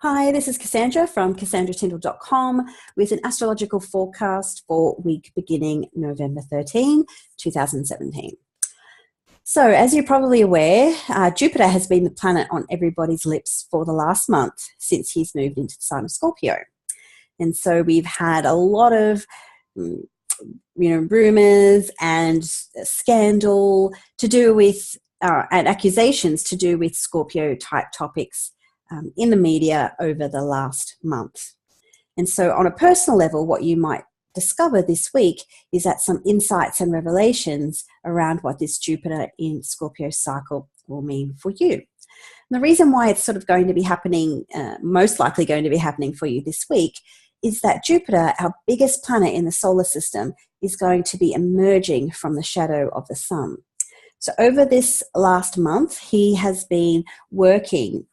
Hi, this is Cassandra from CassandraTyndall.com with an astrological forecast for week beginning November 13, 2017. So, as you're probably aware, Jupiter has been the planet on everybody's lips for the last month since he's moved into the sign of Scorpio. And so we've had a lot of rumors and scandal to do with and accusations to do with Scorpio type topics in the media over the last month. And so on a personal level, what you might discover this week is that some insights and revelations around what this Jupiter in Scorpio cycle will mean for you. And the reason why it's sort of going to be happening, most likely going to be happening for you this week, is that Jupiter, our biggest planet in the solar system, is going to be emerging from the shadow of the sun. So over this last month, he has been working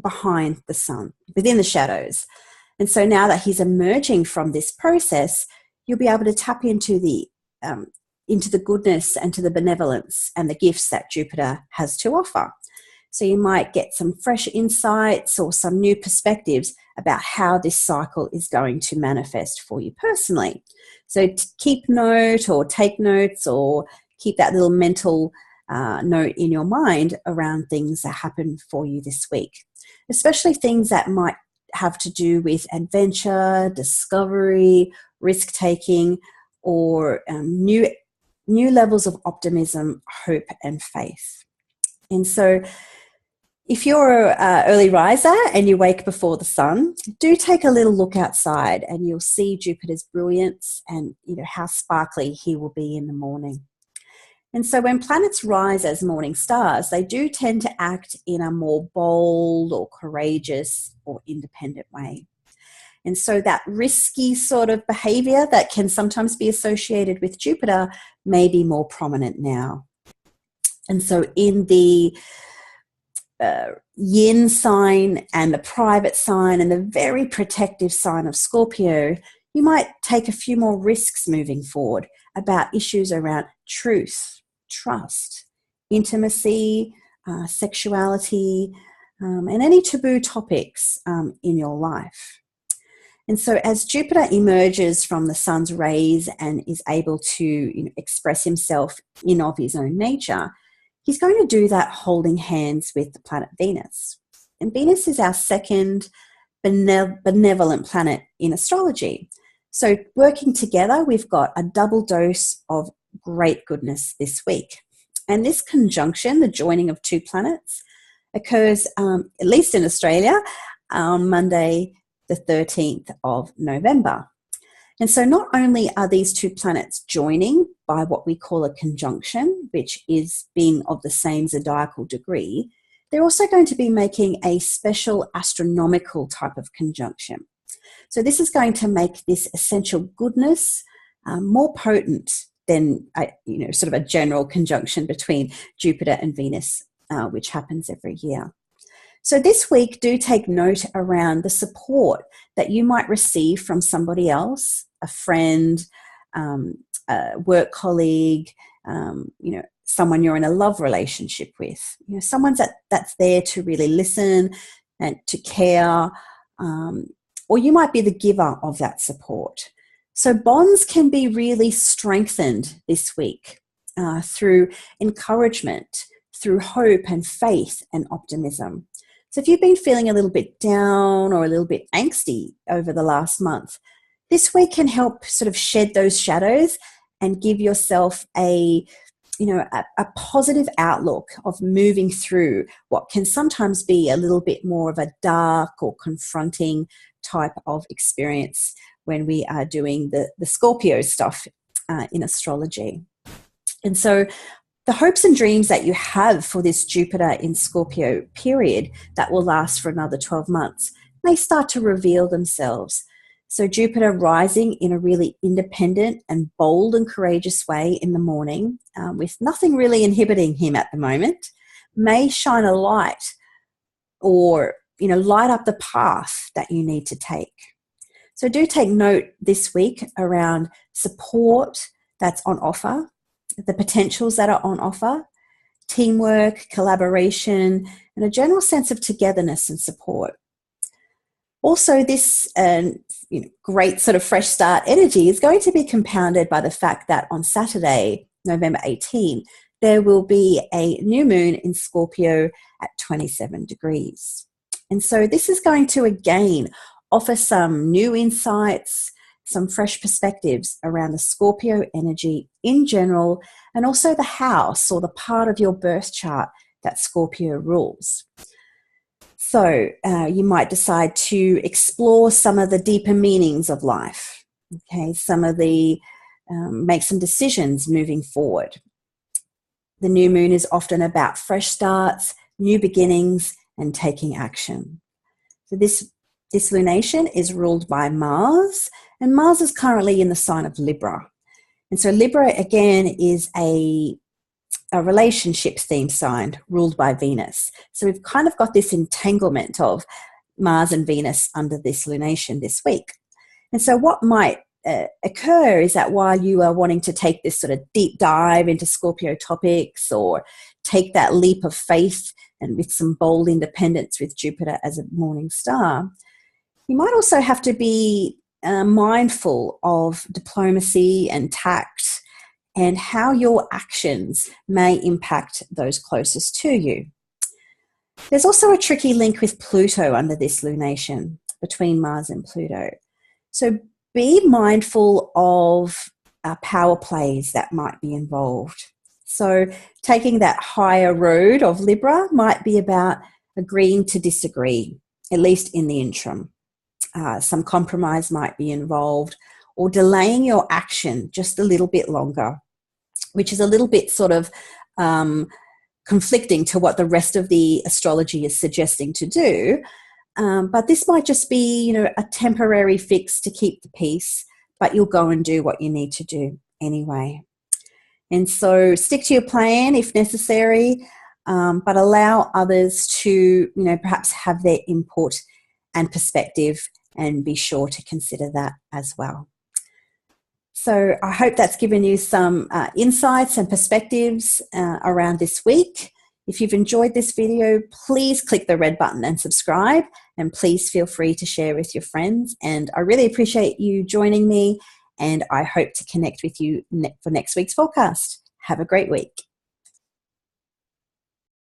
behind the sun, within the shadows. And so now that he's emerging from this process, you'll be able to tap into the goodness and to the benevolence and the gifts that Jupiter has to offer. So you might get some fresh insights or some new perspectives about how this cycle is going to manifest for you personally. So keep note or take notes or keep that little mental note in your mind around things that happen for you this week, especially things that might have to do with adventure, discovery, risk-taking, or new levels of optimism, hope, and faith. And so if you're an early riser and you wake before the sun, do take a little look outside and you'll see Jupiter's brilliance and how sparkly he will be in the morning. And so when planets rise as morning stars, they do tend to act in a more bold or courageous or independent way. And so that risky sort of behavior that can sometimes be associated with Jupiter may be more prominent now. And so in the yin sign and the private sign and the very protective sign of Scorpio, you might take a few more risks moving forward about issues around truth, trust, intimacy, sexuality, and any taboo topics in your life. And so as Jupiter emerges from the sun's rays and is able to express himself in of his own nature, he's going to do that holding hands with the planet Venus. And Venus is our second benevolent planet in astrology. So working together, we've got a double dose of great goodness this week. And this conjunction, the joining of two planets, occurs, at least in Australia, on Monday, the 13th of November. And so not only are these two planets joining by what we call a conjunction, which is being of the same zodiacal degree, they're also going to be making a special astronomical type of conjunction. So this is going to make this essential goodness more potent than sort of a general conjunction between Jupiter and Venus, which happens every year. So this week, do take note around the support that you might receive from somebody else, a friend, a work colleague, someone you're in a love relationship with. Someone that's there to really listen and to care, or you might be the giver of that support. So bonds can be really strengthened this week through encouragement, through hope and faith and optimism. So if you've been feeling a little bit down or a little bit angsty over the last month, this week can help sort of shed those shadows and give yourself a positive outlook of moving through what can sometimes be a little bit more of a dark or confronting type of experience when we are doing the Scorpio stuff in astrology. And so the hopes and dreams that you have for this Jupiter in Scorpio period that will last for another 12 months may start to reveal themselves. So Jupiter rising in a really independent and bold and courageous way in the morning, with nothing really inhibiting him at the moment, may shine a light or light up the path that you need to take. So do take note this week around support that's on offer, the potentials that are on offer, teamwork, collaboration, and a general sense of togetherness and support. Also, this great sort of fresh start energy is going to be compounded by the fact that on Saturday, November 18, there will be a new moon in Scorpio at 27 degrees. And so this is going to again offer some new insights, some fresh perspectives around the Scorpio energy in general, and also the house or the part of your birth chart that Scorpio rules. So you might decide to explore some of the deeper meanings of life, okay, make some decisions moving forward. The new moon is often about fresh starts, new beginnings, and taking action. So this lunation is ruled by Mars, and Mars is currently in the sign of Libra. And so Libra, again, is a relationship theme sign ruled by Venus. So we've kind of got this entanglement of Mars and Venus under this lunation this week. And so what might occur is that while you are wanting to take this sort of deep dive into Scorpio topics or take that leap of faith and with some bold independence with Jupiter as a morning star, you might also have to be mindful of diplomacy and tact and how your actions may impact those closest to you. There's also a tricky link with Pluto under this lunation, between Mars and Pluto. So be mindful of power plays that might be involved. So taking that higher road of Libra might be about agreeing to disagree, at least in the interim. Some compromise might be involved, or delaying your action just a little bit longer, which is a little bit sort of conflicting to what the rest of the astrology is suggesting to do. But this might just be, a temporary fix to keep the peace, but you'll go and do what you need to do anyway. And so stick to your plan if necessary, but allow others to, perhaps have their input and perspective, and be sure to consider that as well. So I hope that's given you some insights and perspectives around this week. If you've enjoyed this video, please click the red button and subscribe, and please feel free to share with your friends. And I really appreciate you joining me, and I hope to connect with you for next week's forecast. Have a great week.